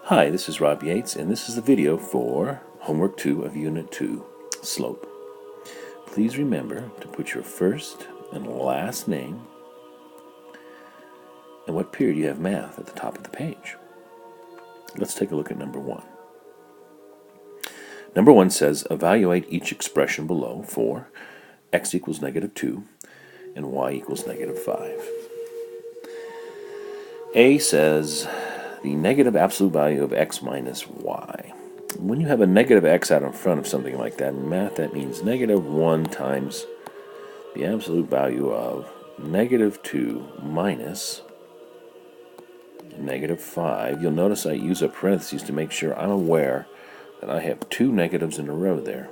Hi, this is Rob Yates, and this is the video for Homework 2 of Unit 2, Slope. Please remember to put your first and last name and what period you have math at the top of the page. Let's take a look at number 1. Number 1 says, evaluate each expression below for x equals -2 and y equals -5. A says, the negative absolute value of x minus y. When you have a negative x out in front of something like that in math, that means -1 times the absolute value of -2 minus -5. You'll notice I use a parentheses to make sure I'm aware that I have two negatives in a row there.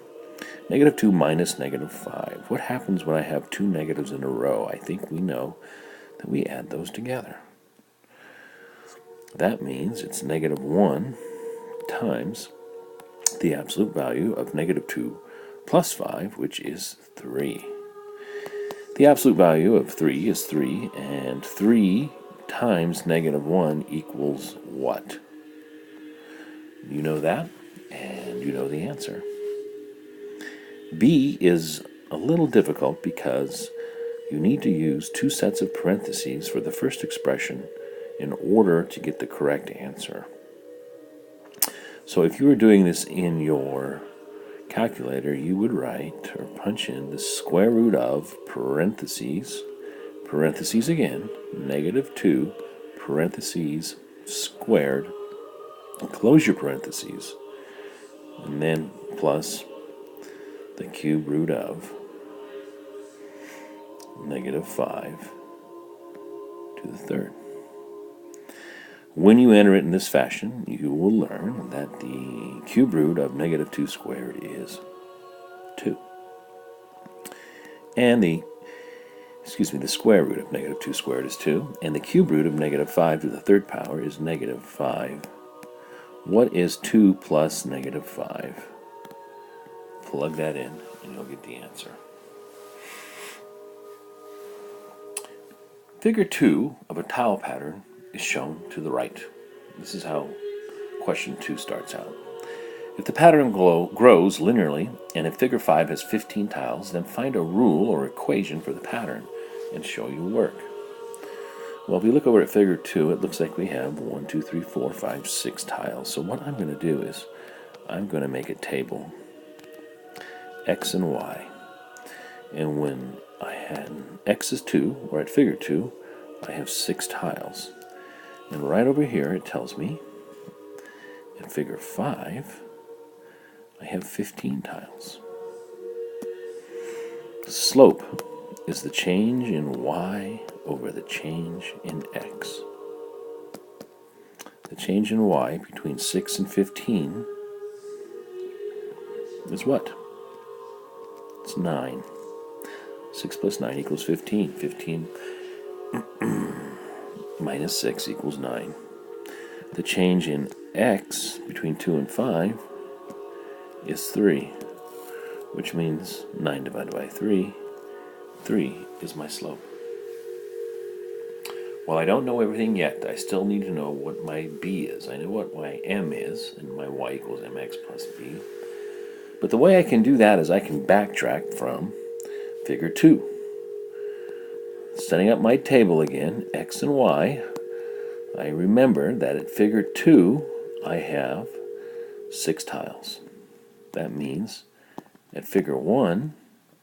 -2 minus -5. What happens when I have two negatives in a row? I think we know that we add those together. That means it's -1 times the absolute value of -2 plus 5, which is 3. The absolute value of 3 is 3, and 3 times -1 equals what? You know that, and you know the answer. B is a little difficult because you need to use two sets of parentheses for the first expression in order to get the correct answer. So if you were doing this in your calculator, you would write or punch in the square root of parentheses again, -2 parentheses squared, close your parentheses, and then plus the cube root of -5 to the third. When you enter it in this fashion, you will learn that the cube root of -2 squared is 2. And the square root of -2 squared is 2. And the cube root of -5 to the third power is -5. What is 2 plus -5? Plug that in and you'll get the answer. Figure 2 of a tile pattern is shown to the right. This is how question 2 starts out. If the pattern grows linearly, and if figure 5 has 15 tiles, then find a rule or equation for the pattern and show your work. Well, if we look over at figure 2, it looks like we have 1, 2, 3, 4, 5, 6 tiles. So what I'm going to do is I'm going to make a table, x and y. And when I had x is 2, or at figure 2, I have 6 tiles. And right over here it tells me, in figure 5, I have 15 tiles. Slope is the change in y over the change in x. The change in y between 6 and 15 is what? It's 9. 6 plus 9 equals 15. 15 minus 6 equals 9. The change in x between 2 and 5 is 3, which means 9 divided by 3 is my slope. Well, I don't know everything yet. I still need to know what my b is. I know what my m is, and my y equals mx plus b. But the way I can do that is I can backtrack from figure 2. Setting up my table again, x and y, I remember that at figure 2, I have 6 tiles. That means at figure 1,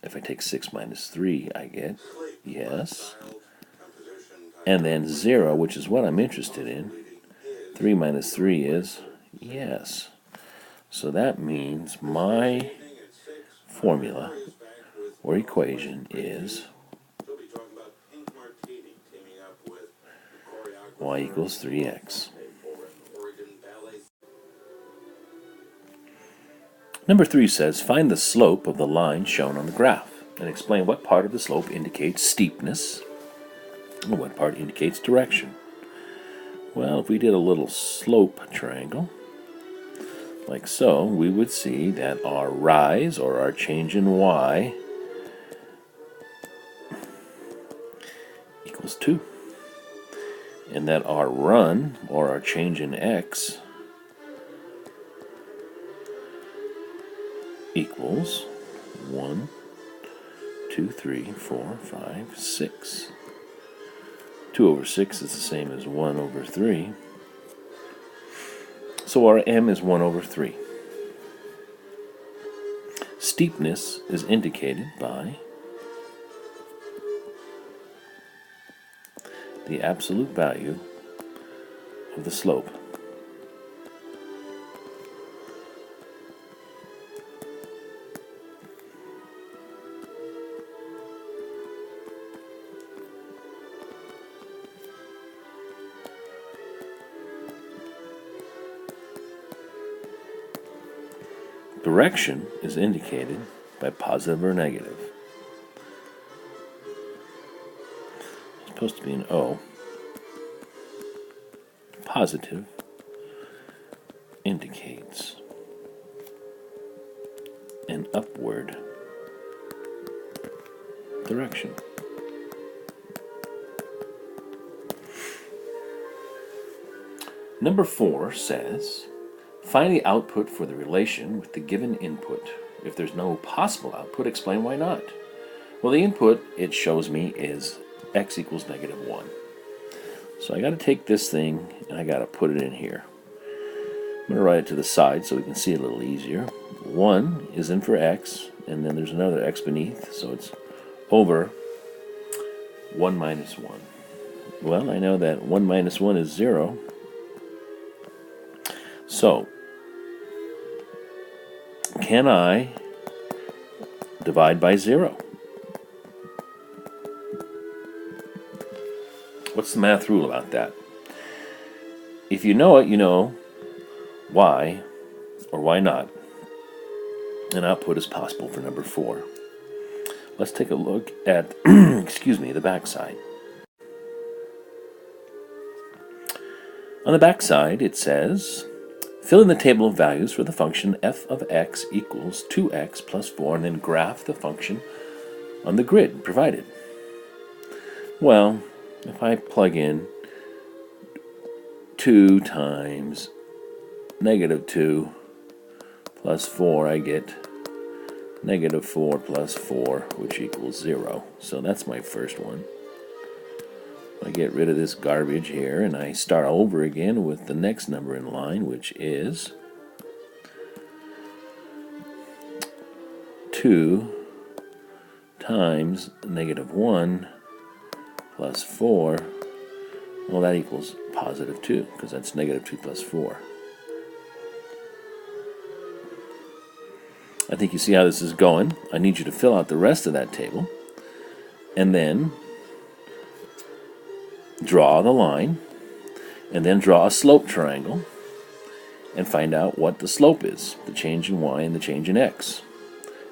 if I take 6 minus 3, I get yes. And then 0, which is what I'm interested in. 3 minus 3 is yes. So that means my formula or equation is y equals 3x. Number 3 says, find the slope of the line shown on the graph and explain what part of the slope indicates steepness and what part indicates direction. Well, if we did a little slope triangle, like so, we would see that our rise, or our change in y, equals 2. And that our run, or our change in x, equals 1, 2, 3, 4, 5, 6. 2 over 6 is the same as 1 over 3. So our m is 1 over 3. Steepness is indicated by the absolute value of the slope. Direction is indicated by positive or negative. It's supposed to be an O. Positive indicates an upward direction. Number 4 says, find the output for the relation with the given input. If there's no possible output, explain why not. Well, the input it shows me is x equals negative 1. So I got to take this thing and I got to put it in here. I'm going to write it to the side so we can see it a little easier. 1 is in for x, and then there's another x beneath, so it's over 1 minus 1. Well, I know that 1 minus 1 is 0. So, can I divide by 0? What's the math rule about that? If you know it, you know why or why not an output is possible for number 4. Let's take a look at, the back side. On the back side, it says, fill in the table of values for the function f of x equals 2x plus 4, and then graph the function on the grid provided. Well, if I plug in 2 times negative 2 plus 4, I get negative 4 plus 4, which equals 0. So that's my first one. I get rid of this garbage here, and I start over again with the next number in line, which is 2 times negative 1 plus 4. Well, that equals positive 2, because that's negative 2 plus 4. I think you see how this is going. I need you to fill out the rest of that table, and then draw the line, and then draw a slope triangle, and find out what the slope is, the change in y and the change in x.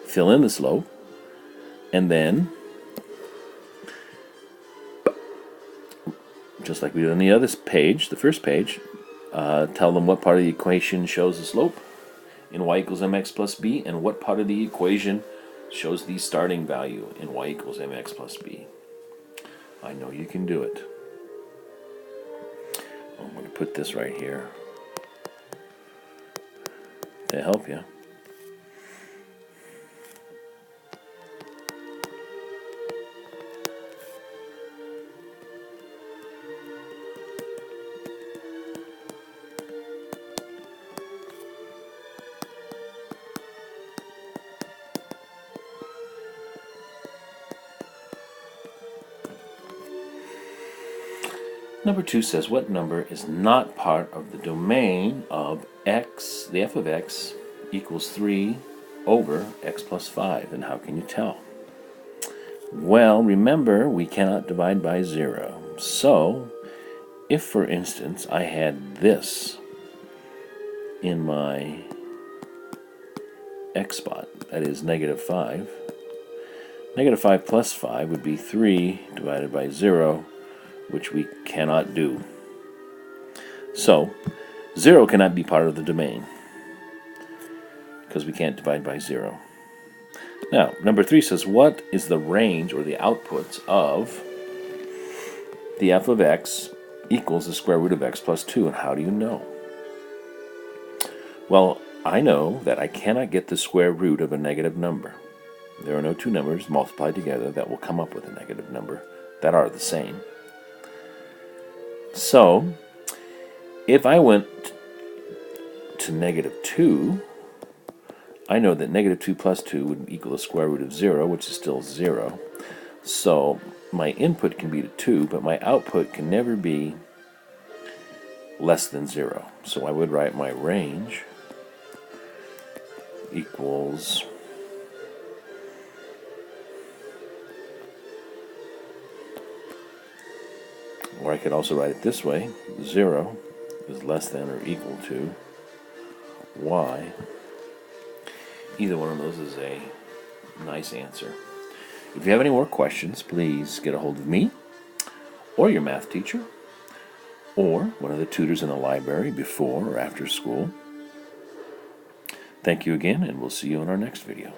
Fill in the slope, and then, just like we did on the other page, the first page, tell them what part of the equation shows the slope in y equals mx plus b, and what part of the equation shows the starting value in y equals mx plus b. I know you can do it. I'm going to put this right here to help you. Number 2 says, what number is not part of the domain of x, the f of x, equals 3 over x plus 5, and how can you tell? Well, remember, we cannot divide by 0. So, if, for instance, I had this in my x spot, that is negative 5, negative 5 plus 5 would be 3 divided by 0, which we cannot do. So, 0 cannot be part of the domain, because we can't divide by 0. Now, number 3 says, what is the range or the outputs of the f of x equals the square root of x plus 2, and how do you know? Well, I know that I cannot get the square root of a negative number. There are no two numbers multiplied together that will come up with a negative number that are the same. So, if I went to negative 2, I know that negative 2 plus 2 would equal the square root of 0, which is still 0. So, my input can be to 2, but my output can never be less than 0. So I would write my range equals or I could also write it this way: 0 is less than or equal to y. Either one of those is a nice answer. If you have any more questions, please get a hold of me or your math teacher or one of the tutors in the library before or after school. Thank you again, and we'll see you in our next video.